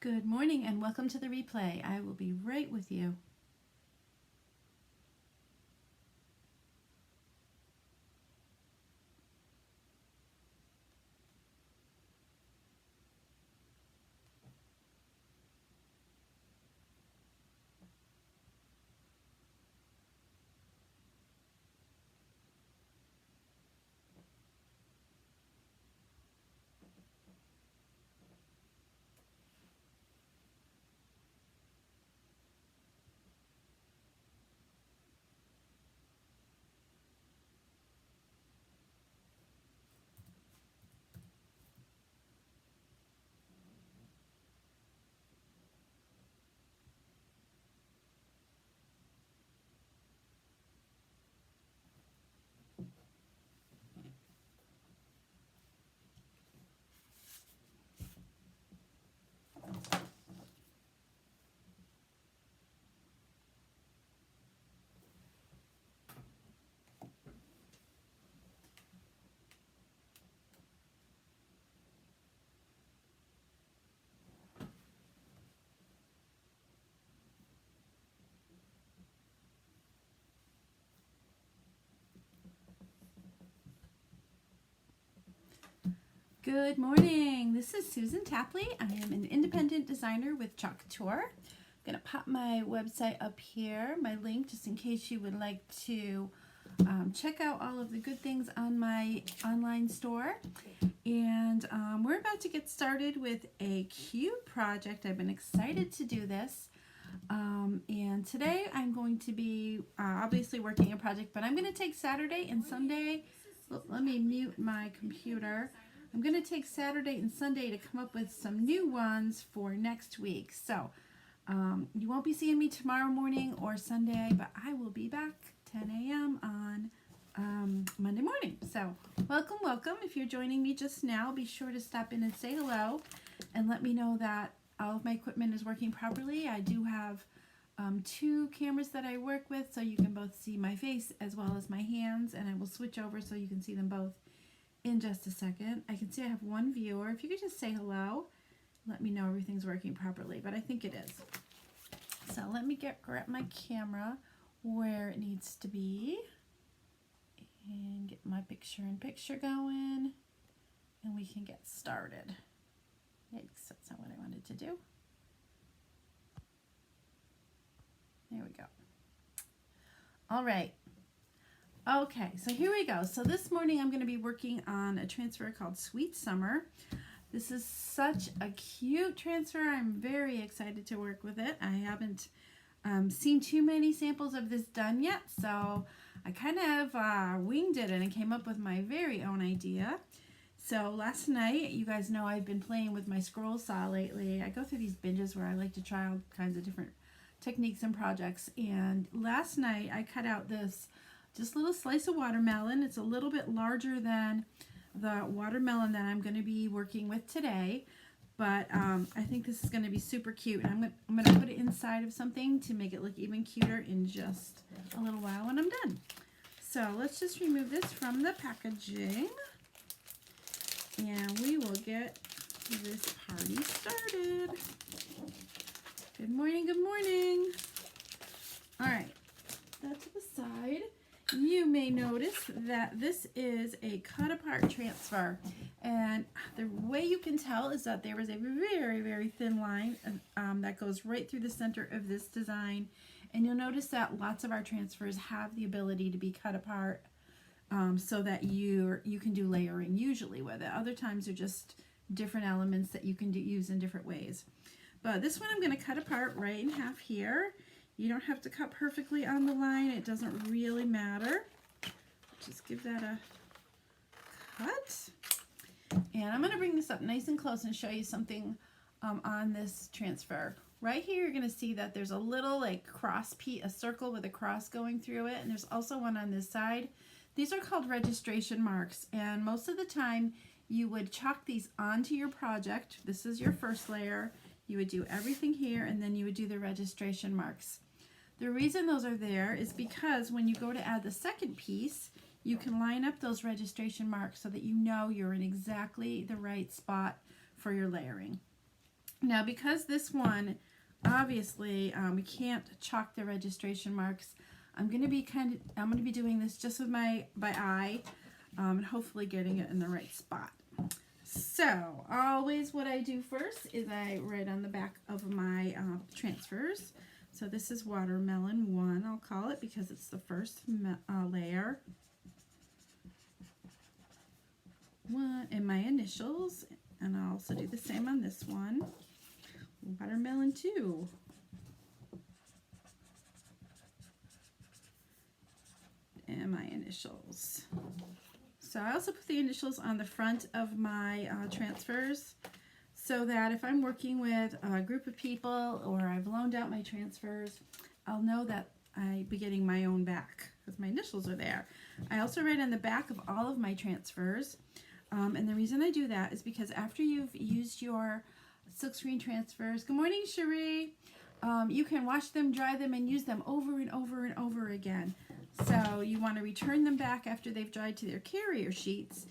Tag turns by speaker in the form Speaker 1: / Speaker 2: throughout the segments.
Speaker 1: Good morning and welcome to the replay. I will be right with you. Good morning. This is Susan Tapley. I am an independent designer with Couture. I'm going to pop my website up here, my link, just in case you would like to check out all of the good things on my online store. And we're about to get started with a cute project. I've been excited to do this. And today I'm going to be obviously working a project, but I'm going to take Saturday and Sunday. Let me mute my computer. I'm going to take Saturday and Sunday to come up with some new ones for next week. So you won't be seeing me tomorrow morning or Sunday, but I will be back 10 a.m. on Monday morning. So welcome, welcome. If you're joining me just now, be sure to stop in and say hello and let me know that all of my equipment is working properly. I do have two cameras that I work with, so you can both see my face as well as my hands, and I will switch over so you can see them both in just a second. I can see I have one viewer. If you could just say hello, let me know everything's working properly, but I think it is. So let me grab my camera where it needs to be and get my picture-in-picture going, and we can get started. Yikes, that's not what I wanted to do. There we go. All right. Okay, so here we go. So this morning I'm going to be working on a transfer called Sweet Summer. This is such a cute transfer. I'm very excited to work with it. I haven't seen too many samples of this done yet, so I kind of winged it and I came up with my very own idea. So last night, you guys know I've been playing with my scroll saw lately. I go through these binges where I like to try all kinds of different techniques and projects, and last night I cut out this just little slice of watermelon. It's a little bit larger than the watermelon that I'm going to be working with today, but I think this is going to be super cute. And I'm going to put it inside of something to make it look even cuter in just a little while when I'm done. So let's just remove this from the packaging, and we will get this party started. Good morning, good morning. All right, that to the side. You may notice that this is a cut apart transfer, and the way you can tell is that there is a very, very thin line that goes right through the center of this design, and you'll notice that lots of our transfers have the ability to be cut apart so that you can do layering usually with it. Other times they're just different elements that you can use in different ways. But this one I'm going to cut apart right in half here. You don't have to cut perfectly on the line. It doesn't really matter. Just give that a cut. And I'm going to bring this up nice and close and show you something on this transfer. Right here, you're going to see that there's a little like cross piece, a circle with a cross going through it. And there's also one on this side. These are called registration marks. And most of the time, you would chalk these onto your project. This is your first layer. You would do everything here, and then you would do the registration marks. The reason those are there is because when you go to add the second piece, you can line up those registration marks so that you know you're in exactly the right spot for your layering. Now, because this one, obviously, we can't chalk the registration marks, I'm going to be doing this just with my eye, and hopefully getting it in the right spot. So, always what I do first is I write on the back of my transfers. So this is Watermelon 1, I'll call it, because it's the first layer. 1, and my initials, and I'll also do the same on this one. Watermelon 2. And my initials. So I also put the initials on the front of my transfers, so that if I'm working with a group of people or I've loaned out my transfers, I'll know that I'll be getting my own back because my initials are there. I also write on the back of all of my transfers, and the reason I do that is because after you've used your silkscreen transfers, good morning, Cherie, you can wash them, dry them, and use them over and over and over again. So you want to return them back after they've dried to their carrier sheets.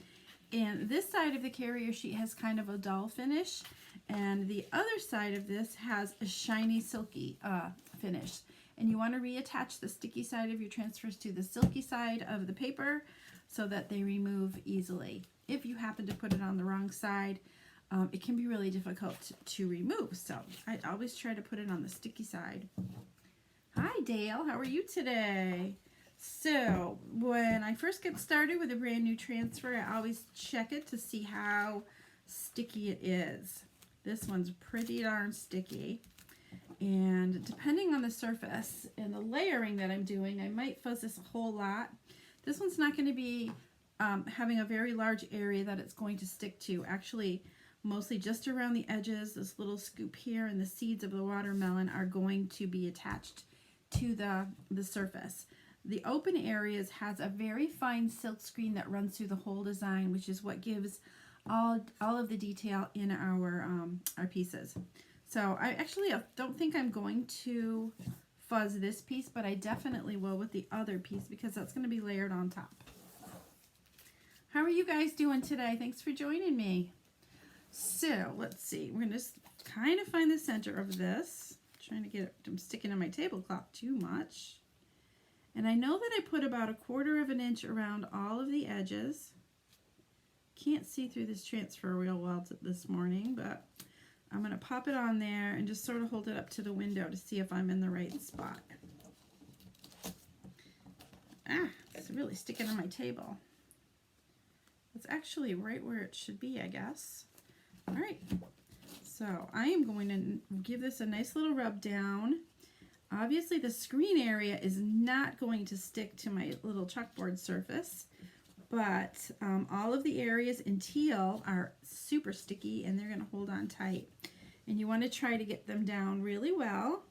Speaker 1: And this side of the carrier sheet has kind of a dull finish, and the other side of this has a shiny, silky finish. And you want to reattach the sticky side of your transfers to the silky side of the paper so that they remove easily. If you happen to put it on the wrong side, it can be really difficult to remove. So I always try to put it on the sticky side. Hi, Dale. How are you today? So when I first get started with a brand new transfer, I always check it to see how sticky it is. This one's pretty darn sticky. And depending on the surface and the layering that I'm doing, I might fuzz this a whole lot. This one's not going to be having a very large area that it's going to stick to. Actually, mostly just around the edges, this little scoop here, and the seeds of the watermelon are going to be attached to the surface. The open areas has a very fine silk screen that runs through the whole design, which is what gives all of the detail in our pieces. So I actually don't think I'm going to fuzz this piece, but I definitely will with the other piece because that's going to be layered on top. How are you guys doing today? Thanks for joining me. So let's see. We're going to just kind of find the center of this. I'm trying to get it from sticking on my tablecloth too much. And I know that I put about 1/4 of an inch around all of the edges. Can't see through this transfer real well this morning, but I'm going to pop it on there and just sort of hold it up to the window to see if I'm in the right spot. It's really sticking on my table. It's actually right where it should be, I guess. All right, so I am going to give this a nice little rub down. Obviously, the screen area is not going to stick to my little chalkboard surface, but all of the areas in teal are super sticky and they're going to hold on tight. And you want to try to get them down really well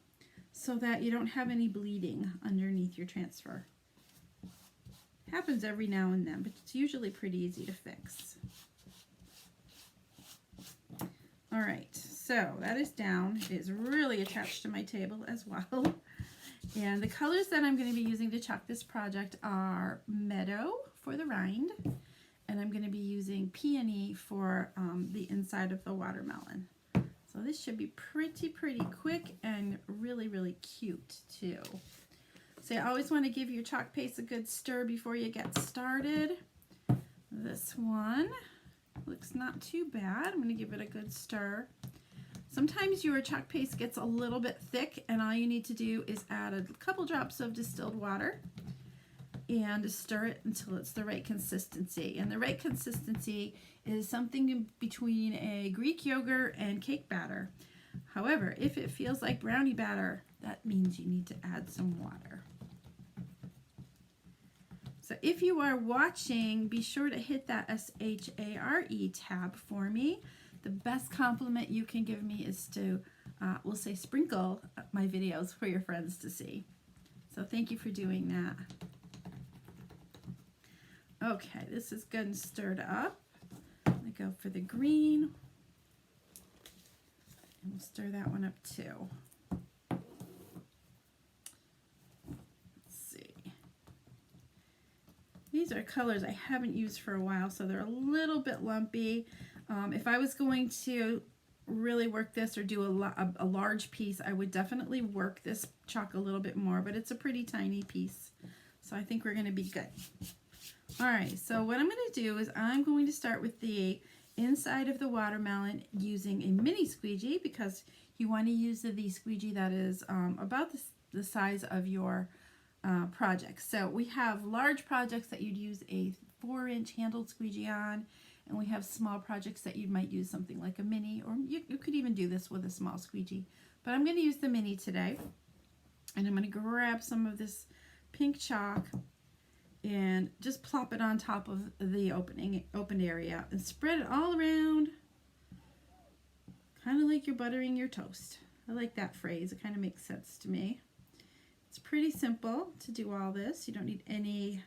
Speaker 1: so that you don't have any bleeding underneath your transfer. Happens every now and then, but it's usually pretty easy to fix. All right, so that is down. It is really attached to my table as well. And the colors that I'm going to be using to chalk this project are Meadow for the rind, and I'm going to be using Peony for the inside of the watermelon. So this should be pretty quick and really cute too. So you always want to give your chalk paste a good stir before you get started. This one looks not too bad. I'm going to give it a good stir. Sometimes your chalk paste gets a little bit thick, and all you need to do is add a couple drops of distilled water and stir it until it's the right consistency. And the right consistency is something in between a Greek yogurt and cake batter. However, if it feels like brownie batter, that means you need to add some water. So if you are watching, be sure to hit that S-H-A-R-E tab for me. The best compliment you can give me is to, we'll say, sprinkle my videos for your friends to see. So thank you for doing that. Okay, this is good and stirred up. I'm going to go for the green. And we'll stir that one up too. These are colors I haven't used for a while, so they're a little bit lumpy. If I was going to really work this or do a large piece, I would definitely work this chalk a little bit more, but it's a pretty tiny piece. So I think we're going to be good. All right, so what I'm going to do is I'm going to start with the inside of the watermelon using a mini squeegee, because you want to use the squeegee that is about the size of your project. So we have large projects that you'd use a 4-inch handled squeegee on, and we have small projects that you might use something like a mini, or you could even do this with a small squeegee. But I'm going to use the mini today, and I'm going to grab some of this pink chalk and just plop it on top of the open area and spread it all around, kind of like you're buttering your toast. I like that phrase. It kind of makes sense to me. It's pretty simple to do all this. You don't need any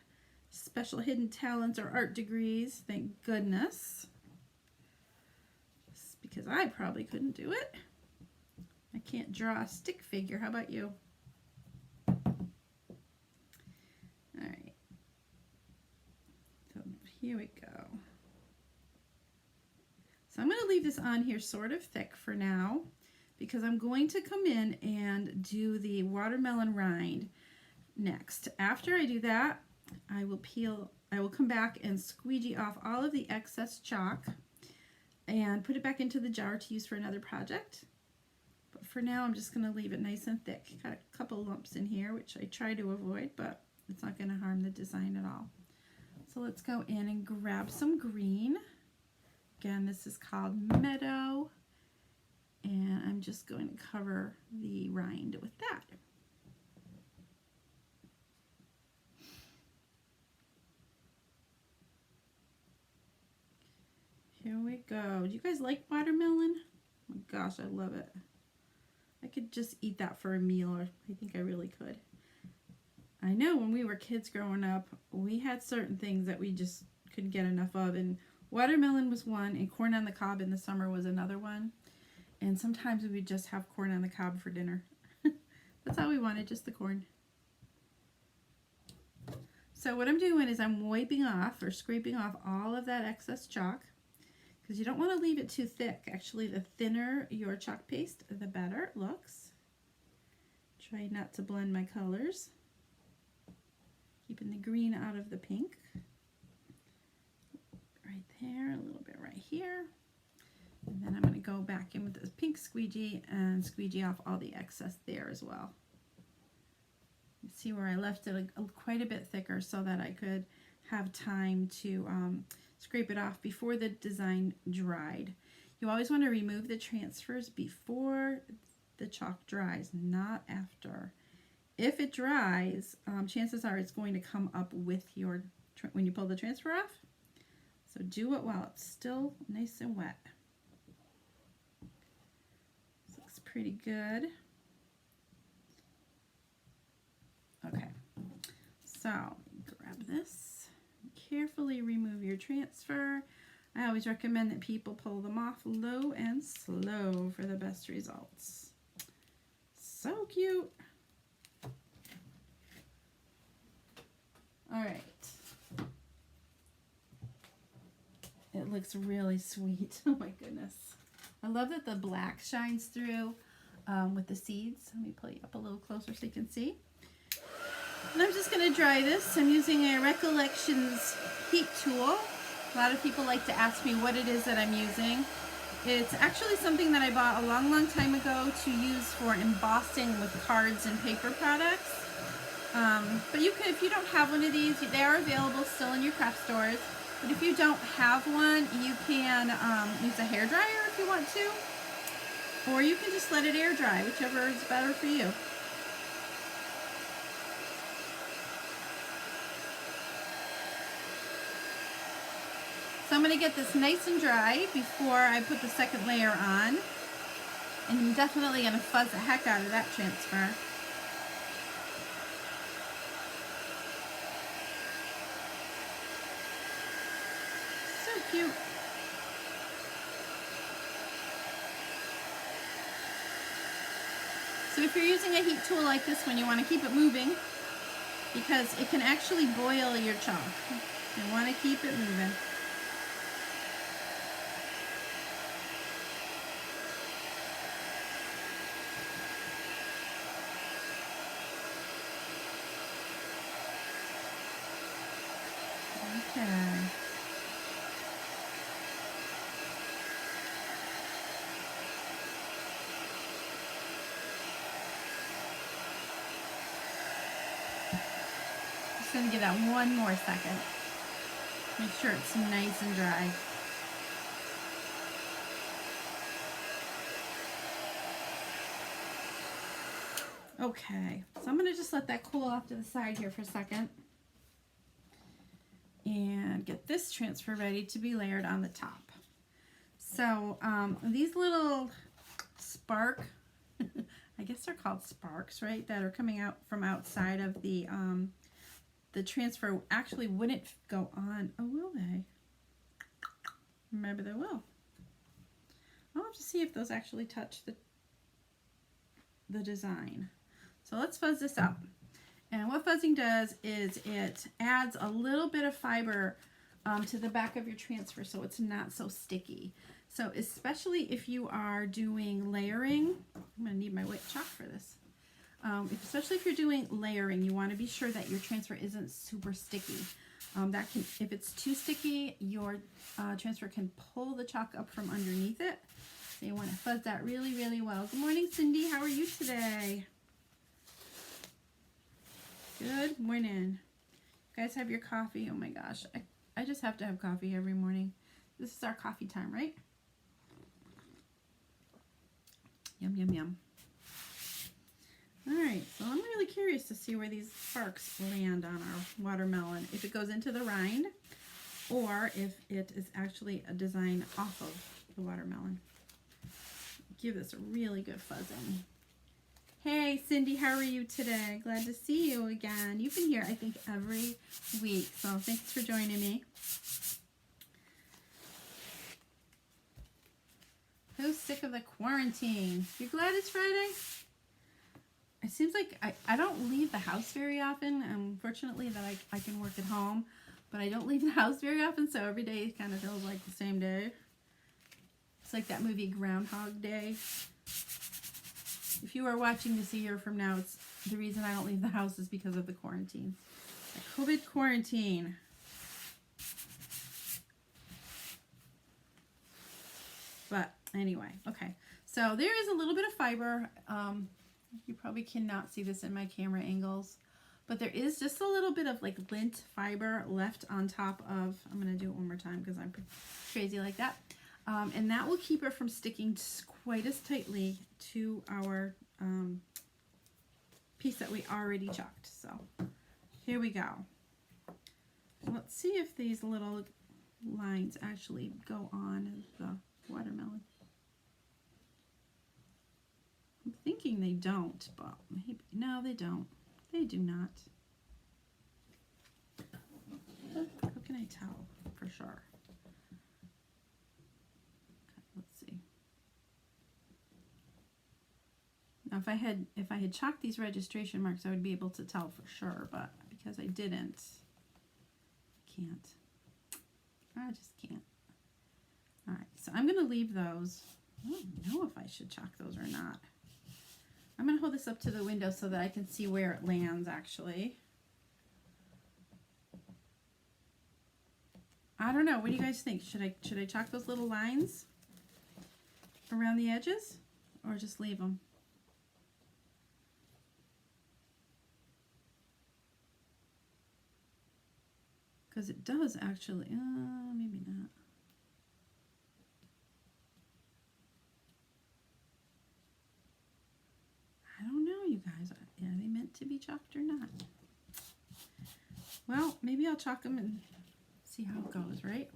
Speaker 1: special hidden talents or art degrees, thank goodness. Just because I probably couldn't do it. I can't draw a stick figure. How about you? Alright. So here we go. So I'm going to leave this on here sort of thick for now, because I'm going to come in and do the watermelon rind next. After I do that, I will come back and squeegee off all of the excess chalk and put it back into the jar to use for another project. But for now, I'm just going to leave it nice and thick. Got a couple lumps in here, which I try to avoid, but it's not going to harm the design at all. So let's go in and grab some green. Again, this is called Meadow, and I'm just going to cover the rind with that. Here we go. Do you guys like watermelon? Oh my gosh, I love it. I could just eat that for a meal, or I think I really could. I know when we were kids growing up, we had certain things that we just couldn't get enough of, and watermelon was one, and corn on the cob in the summer was another one. And sometimes we would just have corn on the cob for dinner. That's all we wanted, just the corn. So what I'm doing is I'm wiping off or scraping off all of that excess chalk, because you don't want to leave it too thick. Actually, the thinner your chalk paste, the better it looks. Try not to blend my colors. Keeping the green out of the pink. Right there, a little bit right here. And then I'm going to go back in with this pink squeegee and squeegee off all the excess there as well. You see where I left it quite a bit thicker so that I could have time to scrape it off before the design dried. You always want to remove the transfers before the chalk dries, not after. If it dries, chances are it's going to come up with your, when you pull the transfer off. So do it while it's still nice and wet. This looks pretty good. Okay, so grab this. Carefully remove your transfer. I always recommend that people pull them off low and slow for the best results. So cute. All right. It looks really sweet. Oh my goodness. I love that the black shines through with the seeds. Let me pull you up a little closer so you can see. And I'm just going to dry this. I'm using a Recollections heat tool. A lot of people like to ask me what it is that I'm using. It's actually something that I bought a long, long time ago to use for embossing with cards and paper products. But you can, if you don't have one of these, they are available still in your craft stores. But if you don't have one, you can use a hairdryer if you want to. Or you can just let it air dry, whichever is better for you. So I'm going to get this nice and dry before I put the second layer on. And I'm definitely going to fuzz the heck out of that transfer. So cute. So if you're using a heat tool like this one, you want to keep it moving because it can actually boil your chalk. You want to keep it moving. just going to give that one more second. Make sure it's nice and dry. Okay, so I'm going to just let that cool off to the side here for a second. And get this transfer ready to be layered on the top. So these little spark, I guess they're called sparks, right? That are coming out from outside of the transfer actually wouldn't go on. Oh, will they? Maybe they will. I'll have to see if those actually touch the design. So let's fuzz this up. And what fuzzing does is it adds a little bit of fiber to the back of your transfer so it's not so sticky. So especially if you are doing layering, I'm going to need my white chalk for this. Especially if you're doing layering, you want to be sure that your transfer isn't super sticky. If it's too sticky, your transfer can pull the chalk up from underneath it. So you want to fuzz that really, really well. Good morning, Cindy. How are you today? Good morning. You guys have your coffee? Oh my gosh. I just have to have coffee every morning. This is our coffee time, right? Yum, yum, yum. All right, so I'm really curious to see where these sparks land on our watermelon. If it goes into the rind or if it is actually a design off of the watermelon. Give this a really good fuzzing. Hey, Cindy, how are you today? Glad to see you again. You've been here, I think, every week, so thanks for joining me. Who's sick of the quarantine? You glad it's Friday? It seems like I don't leave the house very often. Unfortunately, that I can work at home, but I don't leave the house very often, so every day kind of feels like the same day. It's like that movie Groundhog Day. If you are watching this a year from now, it's the reason I don't leave the house is because of the quarantine. The COVID quarantine. But anyway, okay. So there is a little bit of fiber. You probably cannot see this in my camera angles, but there is just a little bit of like lint fiber left on top of, I'm going to do it one more time because I'm crazy like that. And that will keep it from sticking quite as tightly to our piece that we already chalked. So here we go. Let's see if these little lines actually go on the watermelon. I'm thinking they don't, but maybe. No, they don't. They do not. How can I tell for sure? Let's see. Now, if I had chalked these registration marks, I would be able to tell for sure, but because I didn't, I can't. I just can't. All right, so I'm going to leave those. I don't know if I should chalk those or not. I'm going to hold this up to the window so that I can see where it lands actually. I don't know. What do you guys think? Should I chalk those little lines around the edges or just leave them? Because it does actually, maybe not. I don't know, you guys. Are they meant to be chalked or not? Well, maybe I'll chalk them and see how it goes, right?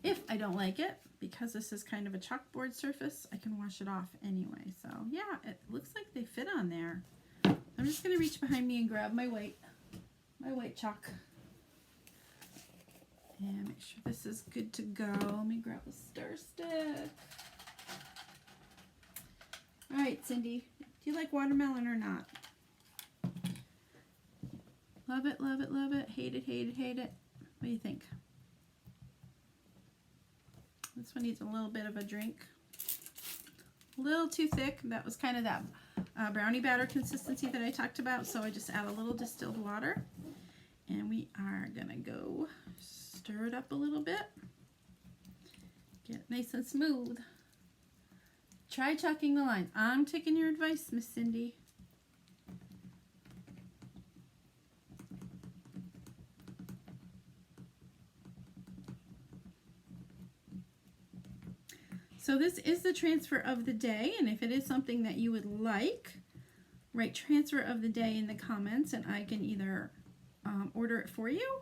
Speaker 1: If I don't like it, because this is kind of a chalkboard surface, I can wash it off anyway. So yeah, it looks like they fit on there. I'm just going to reach behind me and grab my white chalk. And make sure this is good to go. Let me grab a stir stick. All right, Cindy, do you like watermelon or not? Love it, love it, love it. Hate it, hate it, hate it. What do you think? This one needs a little bit of a drink. A little too thick. That was kind of that brownie batter consistency that I talked about. So I just add a little distilled water. And we are going to go stir it up a little bit. Get it nice and smooth. Try chalking the lines. I'm taking your advice, Miss Cindy. So this is the transfer of the day, and if it is something that you would like, write transfer of the day in the comments, and I can either order it for you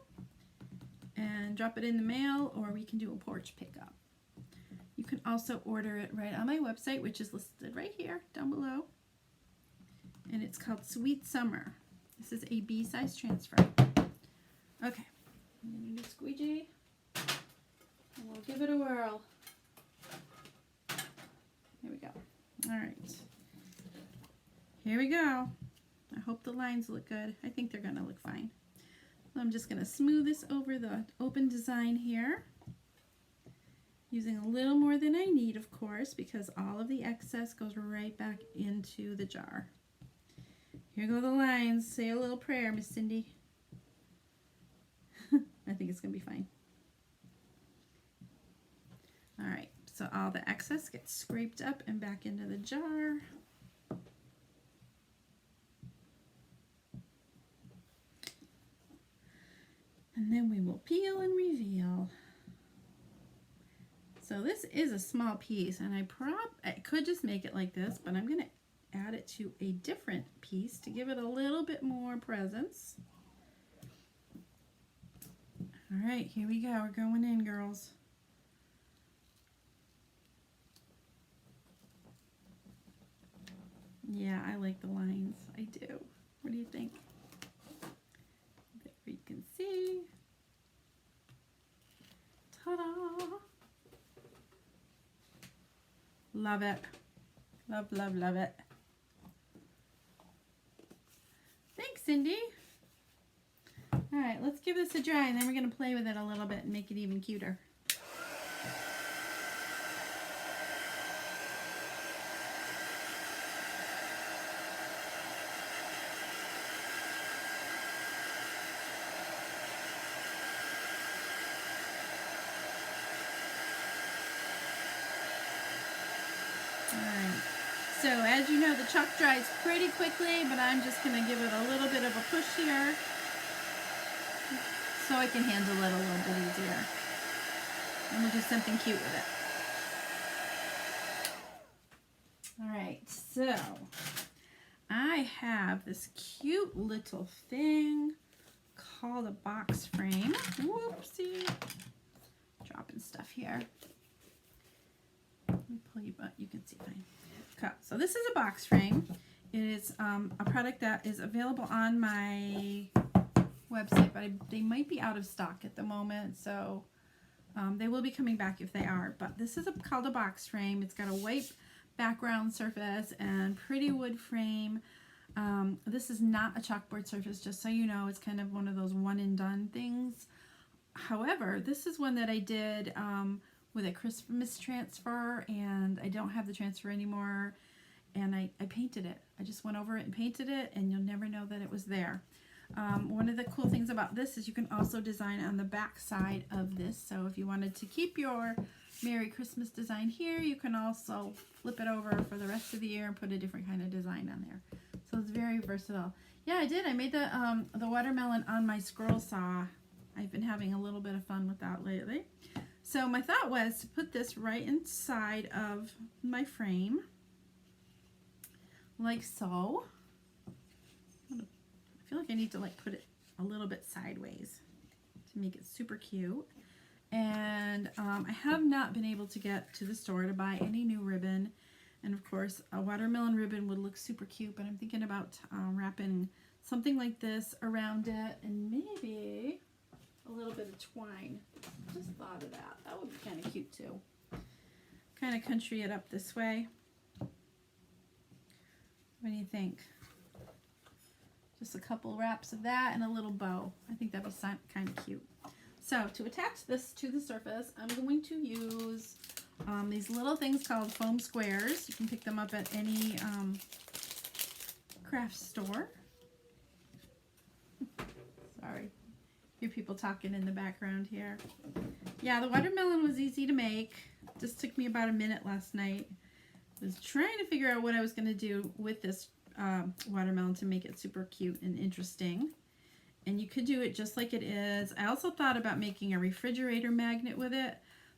Speaker 1: and drop it in the mail, or we can do a porch pickup. You can also order it right on my website, which is listed right here down below, and it's called Sweet Summer. This is a B-size transfer. Okay, I'm going to do squeegee, and we'll give it a whirl. Here we go. All right. Here we go. I hope the lines look good. I think they're going to look fine. So I'm just going to smooth this over the open design here, using a little more than I need, of course, because all of the excess goes right back into the jar. Here go the lines. Say a little prayer, Miss Cindy. I think it's going to be fine. All right, so all the excess gets scraped up and back into the jar. And then we will peel and reveal. So this is a small piece, and I could just make it like this, but I'm going to add it to a different piece to give it a little bit more presence. All right, here we go. We're going in, girls. Yeah, I like the lines. I do. What do you think? There you can see. Ta-da! Love it. Love, love, love it. Thanks, Cindy. All right, let's give this a try, and then we're going to play with it a little bit and make it even cuter. So as you know, the chalk dries pretty quickly, but I'm just going to give it a little bit of a push here so I can handle it a little bit easier. And we'll do something cute with it. All right, so I have this cute little thing called a box frame. Whoopsie. Dropping stuff here. Let me pull you, but you can see fine. Okay, so this is a box frame. It is a product that is available on my website, but they might be out of stock at the moment, so they will be coming back if they are. But this is called a box frame. It's got a white background surface and pretty wood frame. This is not a chalkboard surface, just so you know. It's kind of one of those one and done things. However, this is one that I did with a Christmas transfer, and I don't have the transfer anymore, and I painted it. I just went over it and painted it, and you'll never know that it was there. One of the cool things about this is you can also design on the back side of this, so if you wanted to keep your Merry Christmas design here, you can also flip it over for the rest of the year and put a different kind of design on there. So it's very versatile. Yeah, I did. I made the watermelon on my scroll saw. I've been having a little bit of fun with that lately. So my thought was to put this right inside of my frame, like so. I feel like I need to put it a little bit sideways to make it super cute. And I have not been able to get to the store to buy any new ribbon. And of course, a watermelon ribbon would look super cute, but I'm thinking about wrapping something like this around it, and maybe a little bit of twine. Just thought of that. That would be kind of cute too. Kind of country it up this way. What do you think? Just a couple wraps of that and a little bow. I think that'd be kind of cute. So to attach this to the surface, I'm going to use these little things called foam squares. You can pick them up at any craft store. Sorry. Hear people talking in the background here. Yeah, the watermelon was easy to make. Just took me about a minute last night. I was trying to figure out what I was going to do with this watermelon to make it super cute and interesting. And you could do it just like it is. I also thought about making a refrigerator magnet with it,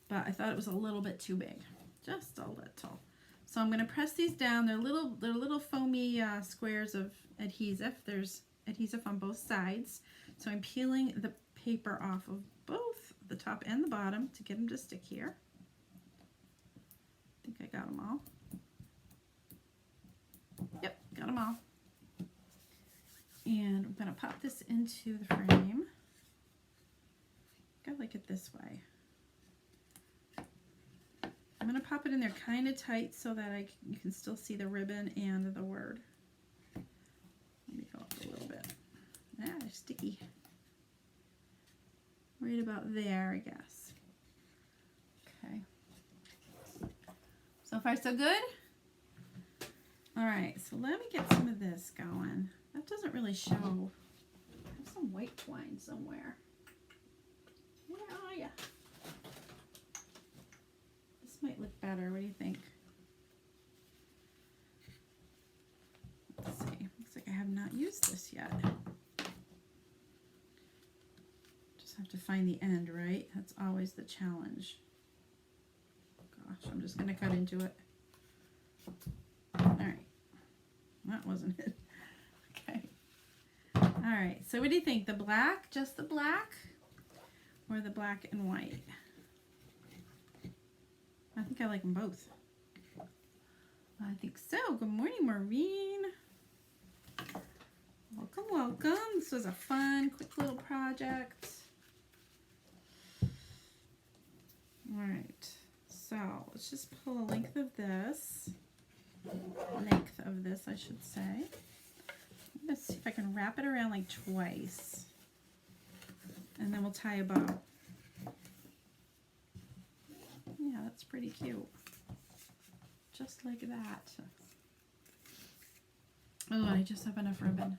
Speaker 1: but I thought it was a little bit too big. just a little. So I'm going to press these down. They're little foamy squares of adhesive. There's adhesive on both sides. So I'm peeling the paper off of both the top and the bottom to get them to stick here. I think I got them all. Yep, got them all. And I'm going to pop this into the frame. I like it this way. I'm going to pop it in there kind of tight so that you can still see the ribbon and the word. Let me go up a little bit. Ah, they're sticky. Right about there, I guess. Okay. So far, so good? All right, so let me get some of this going. That doesn't really show. I have some white twine somewhere. Where are ya? This might look better. What do you think? Let's see. Looks like I have not used this yet. Just have to find the end, right? That's always the challenge. Gosh, I'm just going to cut into it. All right. That wasn't it. Okay. All right. So what do you think? The black? Just the black? Or the black and white? I think I like them both. I think so. Good morning, Maureen. Welcome, welcome. This was a fun, quick little project. All right. So let's just pull a length of this. I should say. I'm going to see if I can wrap it around like twice. And then we'll tie a bow. Yeah, that's pretty cute. Just like that. Oh, I just have enough ribbon.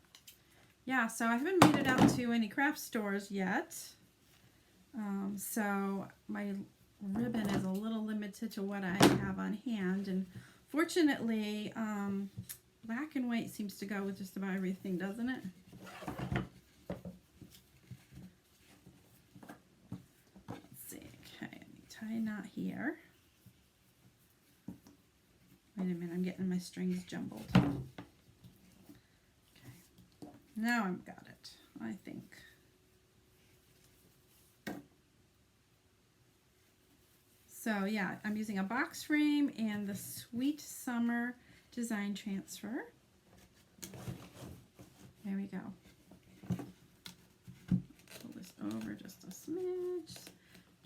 Speaker 1: Yeah, so I haven't made it out to any craft stores yet. So my ribbon is a little limited to what I have on hand. And fortunately, black and white seems to go with just about everything, doesn't it? Tie a knot here. Wait a minute, I'm getting my strings jumbled. Okay, now I've got it, I think. So yeah, I'm using a box frame and the Sweet Summer Design Transfer. There we go. Pull this over just a smidge.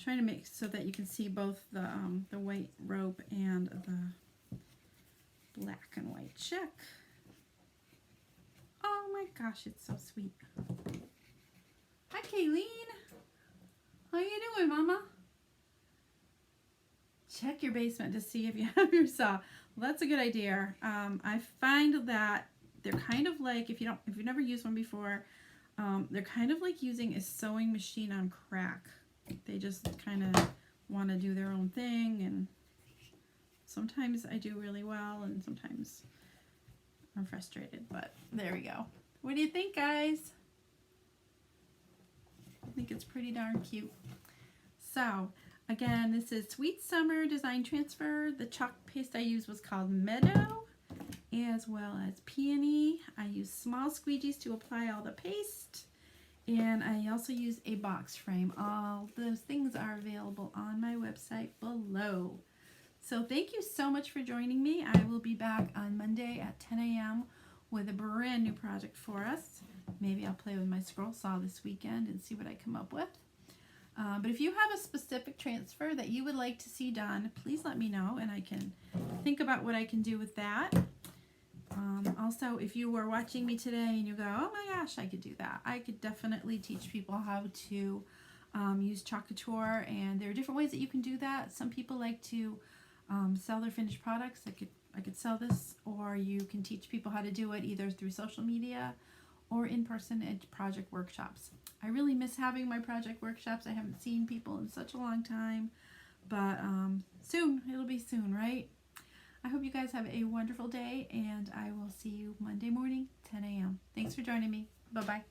Speaker 1: Trying to make so that you can see both the white rope and the black and white check. Oh my gosh, it's so sweet. Hi, Kayleen. How you doing, Mama? Check your basement to see if you have your saw. Well, that's a good idea. I find that they're kind of like, if you've never used one before, they're kind of like using a sewing machine on crack. They just kind of want to do their own thing, and sometimes I do really well and sometimes I'm frustrated, but there we go. What do you think, guys? I think it's pretty darn cute. So again, this is Sweet Summer Design Transfer. The chalk paste I used was called Meadow, as well as Peony. I used small squeegees to apply all the paste. And I also use a box frame. All those things are available on my website below. So thank you so much for joining me. I will be back on Monday at 10 a.m. with a brand new project for us. Maybe I'll play with my scroll saw this weekend and see what I come up with. But if you have a specific transfer that you would like to see done, please let me know and I can think about what I can do with that. Also, if you were watching me today and you go, oh my gosh, I could do that. I could definitely teach people how to use Couture, and there are different ways that you can do that. Some people like to sell their finished products. I could sell this, or you can teach people how to do it either through social media or in person at project workshops. I really miss having my project workshops. I haven't seen people in such a long time, but soon, it'll be soon, right? I hope you guys have a wonderful day, and I will see you Monday morning, 10 a.m. Thanks for joining me. Bye-bye.